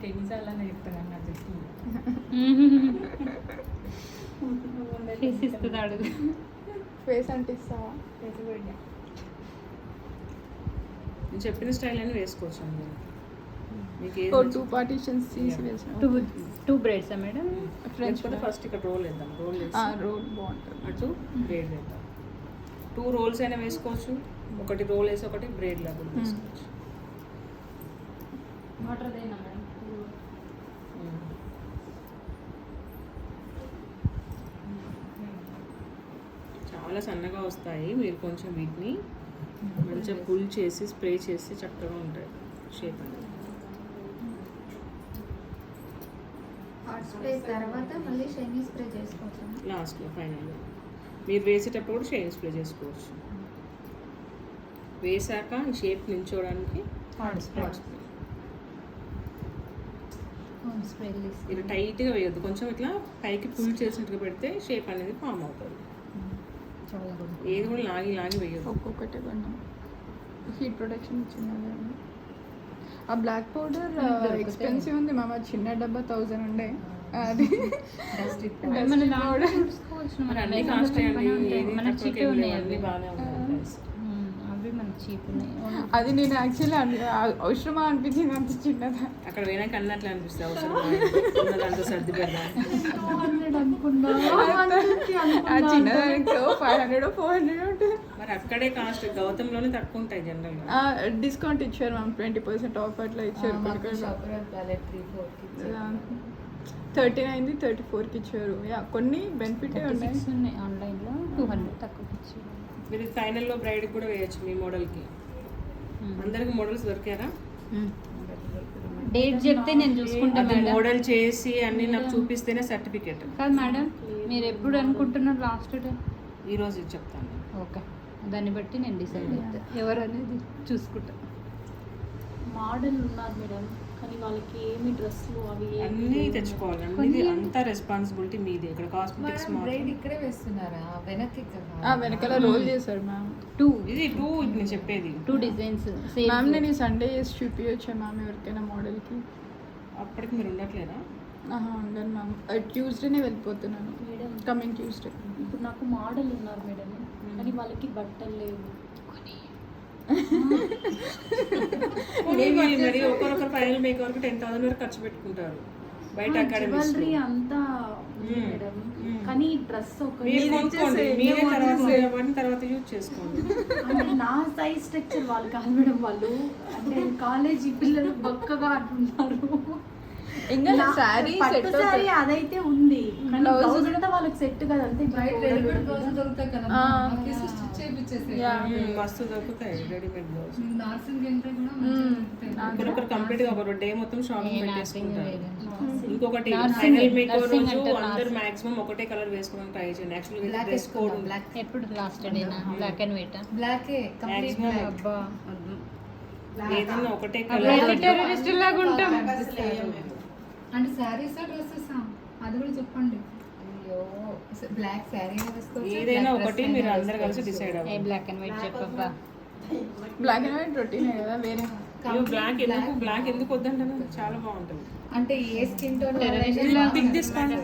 ఎన్నిసార్లు చెప్తాను నా చెప్పి ఇస్తున్నాడు. ఫేస్ అంటే ఇస్తావా? నేను చెప్పిన స్టైల్ అని వేసుకోవచ్చు అండి. మీకు టూ పార్టీషన్స్ తీసి వేసిన two brides madam. French first ఇక్కడ రోల్ వేద్దాం. రోల్ రోల్ బాగుంటుంది. అటు బ్రేడ్ వేద్దాం. 2 రోల్స్ అయినా వేసుకోవచ్చు. ఒకటి రోల్ వేసి ఒకటి బ్రేడ్ లాగా వేసుకోవచ్చు. వాటర్ దేనా మేడం? చాలా సన్నగా వస్తాయి. మీరు కొంచెం వీటిని మంచిగా పుల్ చేసి స్ప్రే చేసి చక్కగా ఉంటాయి షేప్ అనేది. హాట్ స్ప్రే తర్వాత మళ్ళీ షైనీ స్ప్రే చేసుకోవచ్చు. లాస్ట్లో ఫైనల్గా మీరు వేసేటప్పుడు కూడా షైన్ స్ప్రే చేసుకోవచ్చు. వేసాక షేప్ నించోడానికి హాట్ స్ప్రే. ఇలా టైట్గా వేయద్దు. కొంచెం ఇట్లా పైకి పుల్ చేసినట్టుగా పెడితే షేప్ అనేది ఫామ్ అవుతుంది. ఏది కూడా లాగి లాగి వేయద్దు. ఒక్కొక్కటి కొన్నాం. హీట్ ప్రొటెక్షన్ ఇచ్చింది. ఆ బ్లాక్ పౌడర్ ఎక్స్పెన్సివ్ ఉంది మామ. చిన్న డబ్బా 1000 ఉండే. అది మరి అన్ని కాస్ట్ అండి. మన చీప్ ఉన్నాయి అన్ని బాగానే ఉంటాయి. అవి మన చీప్ ఉన్నాయి. అది నేను యాక్చువల్లీ అవసరమా అనిపించింది. అంత చిన్నదా అక్కడ పోయినాక అన్నట్లు అనిపిస్తుంది. అవసరం దాంతో సర్ది పెడదాం చిన్నదానికి 500 400 ఉంటుంది. మరి అక్కడే కాస్ట్ గౌతంలోనే తక్కువ ఉంటాయి జనరల్గా. డిస్కౌంట్ ఇచ్చారు మ్యామ్. 20% ఆఫ్ అట్లా ఇచ్చారు. 39 34కి ఇచ్చారు. కొన్ని బెనిఫిట్ ఉన్నాయి. ఆన్లైన్లో 200 తక్కువ ఇచ్చారు. మీరు ఫైనల్లో బ్రైడ్ కూడా వేయచ్చు మీ మోడల్కి. అందరికి మోడల్స్ దొరికారా? డేట్ చెప్తే నేను చూసుకుంటాను మేడం. మోడల్ చేసి అన్ని నాకు చూపిస్తేనే సర్టిఫికేట్. కాదు మేడం, మీరు ఎప్పుడు అనుకుంటున్నారు లాస్ట్ డే? ఈరోజు చెప్తాను. ఓకే, దాన్ని బట్టి నేను డిసైడ్ అవుతాను ఎవరు అనేది చూసుకుంటా. మోడల్ ఉన్నారు మేడం, కానీ వాళ్ళకి ఏమి డ్రెస్సులు అవి అన్నీ తెచ్చుకోవాలి. అన్ని అంతా రెస్పాన్సిబిలిటీ మీది. ఇక్కడ కాస్మెటిక్స్ బ్రైడ్ ఇక్కడే వేస్తున్నారా? వెనక్కి వెనకాల రోల్ చేశారు మ్యామ్. 2 ఇది 2 నేను చెప్పేది 2 డిజైన్స్ మ్యామ్. నేను ఈ సండే చేసి చూపించా మ్యామ్ ఎవరికైనా మోడల్కి. అప్పటికి మీరు ఉండట్లేదా? ఉండను మ్యామ్. ట్యూస్డేనే వెళ్ళిపోతున్నాను. Madam coming Tuesday. ఇప్పుడు నాకు మోడల్ ఉన్నారు మేడం, కానీ వాళ్ళకి బట్టలు లేవు. మరి ఒకరొకరు ఫైనల్ మేక్ వరకు 10,000 వరకు ఖర్చు పెట్టుకుంటారు బయట అకాడమీస్. జ్యువెలరీ అంతా ఉంది మేడం, కానీ డ్రెస్ తర్వాత యూజ్ చేసుకోండి. అంటే నా సైజ్ స్ట్రక్చర్ వాళ్ళు కాదు మేడం. వాళ్ళు అంటే కాలేజీ పిల్లలు బక్కగా అంటున్నారు. ఇంకా శారీ పట్టు శారీ అదైతే ఉంది, కానీ బ్లౌజ్ అంతా వాళ్ళకి సెట్ కదా. అంతే మస్తు దొరుకుతాయి రెడీమేడ్ బ్లౌజ్. ఒకరొకరు కంప్లీట్ గా ఒక డే మొత్తం షాపింగ్ పెట్టేసుకుంటారు. ఇంకొకటి ఫైనల్ మేక్ రోజు అందరు మాక్సిమం ఒకటే కలర్ వేసుకోవడానికి ట్రై చేయండి. యాక్చువల్లీ డ్రెస్ కోడ్ ఉంది. ఎప్పుడు లాస్ట్ డేనా? Black and white. బ్లాక్ అబ్బా, ఏదైనా ఒకటే కలర్. టెర్రరిస్ట్ లాగా ఉంటాం. అంటే శారీసా డ్రెస్సెసా అది కూడా చెప్పండి. అయ్యో, బ్లాక్ శారీ ఏదైనా ఒకటి మీరు అందరు కలిసి డిసైడ్ అవ్వండి. బ్లాక్ అండ్ వైట్ చెప్పబ్బా. బ్లాక్ అండ్ వైట్ రొటీన్ కదా. వేరే బ్లాక్ ఎందుకు వద్దంటాను? చాలా బాగుంటుంది. అంటే ఏ స్కిన్ టోన్ పింక్ తీసుకోండి.